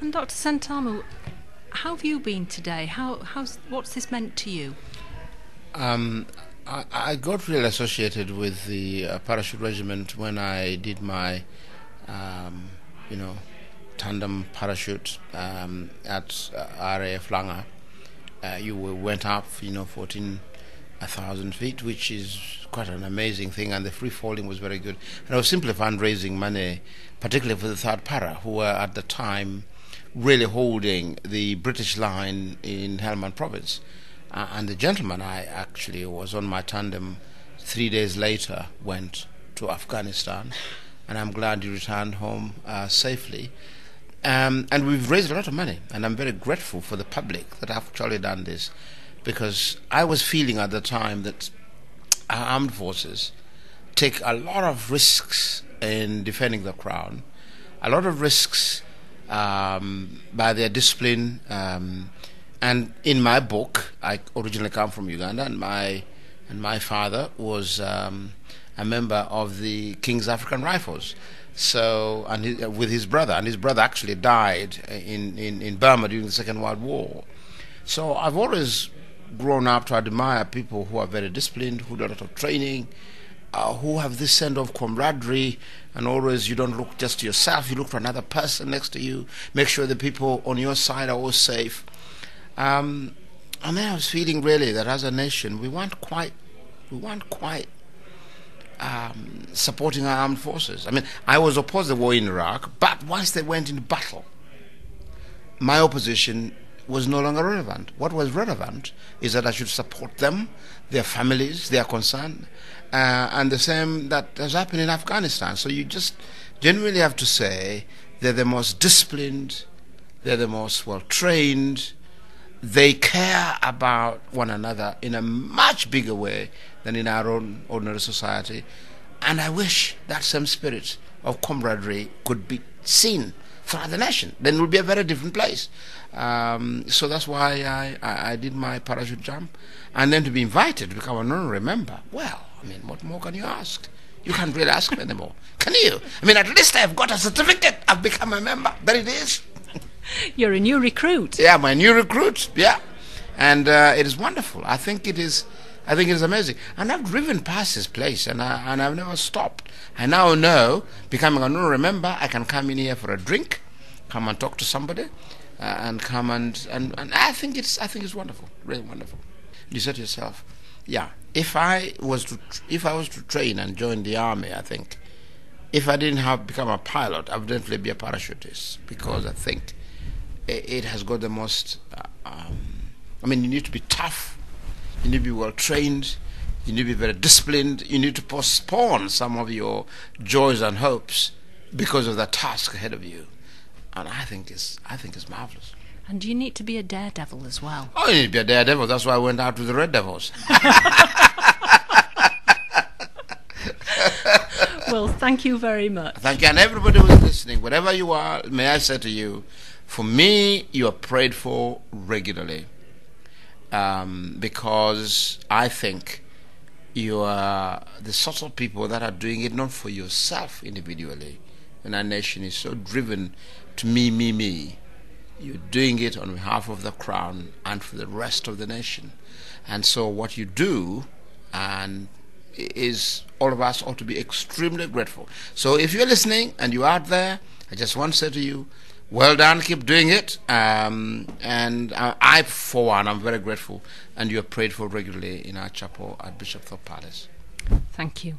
And Dr. Santama, how have you been today? What's this meant to you? I got really associated with the parachute regiment when I did my, you know, tandem parachute at RAF Langer. You went up, 14,000 feet, which is quite an amazing thing, and the free falling was very good. And I was simply fundraising money, particularly for the third para, who were at the time really holding the British line in Helmand province. And the gentleman I actually was on my tandem 3 days later went to Afghanistan, and I'm glad he returned home safely. And we've raised a lot of money, and I'm very grateful for the public that have actually done this, because I was feeling at the time that our armed forces take a lot of risks in defending the crown, a lot of risks by their discipline. And in my book, I originally come from Uganda, and my father was a member of the King's African Rifles. So, with his brother, and his brother actually died in Burma during the Second World War. So I've always grown up to admire people who are very disciplined, who do a lot of training, who have this sense of camaraderie, and always you don't look just to yourself, you look for another person next to you, make sure the people on your side are all safe. And then I was feeling really that as a nation we weren't quite supporting our armed forces. I mean, I was opposed to the war in Iraq, but once they went into battle, my opposition was no longer relevant. What was relevant is that I should support them, their families, their concern, and the same that has happened in Afghanistan. So you just genuinely have to say they're the most disciplined, they're the most well-trained, they care about one another in a much bigger way than in our own ordinary society. And I wish that same spirit of camaraderie could be seen throughout the nation. Then it would be a very different place. So that's why I did my parachute jump. And then to be invited to become an honorary member, well, I mean, what more can you ask? You can't really ask me anymore, can you? I mean, at least I've got a certificate. I've become a member. There it is. You're a new recruit. Yeah, my new recruit. Yeah, and it is wonderful. I think it is amazing. And I've driven past this place, and I've never stopped. I now know, becoming an honorary member, I can come in here for a drink, come and talk to somebody, and come and I think it's wonderful, really wonderful. You said to yourself, yeah, if I was to train and join the army, I think if I didn't have become a pilot, I would definitely be a parachutist, because I think it has got the most, I mean, you need to be tough, you need to be well trained, you need to be very disciplined, you need to postpone some of your joys and hopes because of the task ahead of you. And I think it's marvelous. And you need to be a daredevil as well. Oh, you need to be a daredevil. That's why I went out with the Red Devils. Well, thank you very much. Thank you. And everybody who's listening, wherever you are, may I say to you, for me, you are prayed for regularly, because I think you are the sort of people that are doing it not for yourself individually. And our nation is so driven to me. You're doing it on behalf of the crown and for the rest of the nation. And so what you do, and is all of us ought to be extremely grateful. So if you're listening and you're out there, I just want to say to you, well done, keep doing it. And I, for one, I'm very grateful. And you're prayed for regularly in our chapel at Bishop Thorpe Palace. Thank you.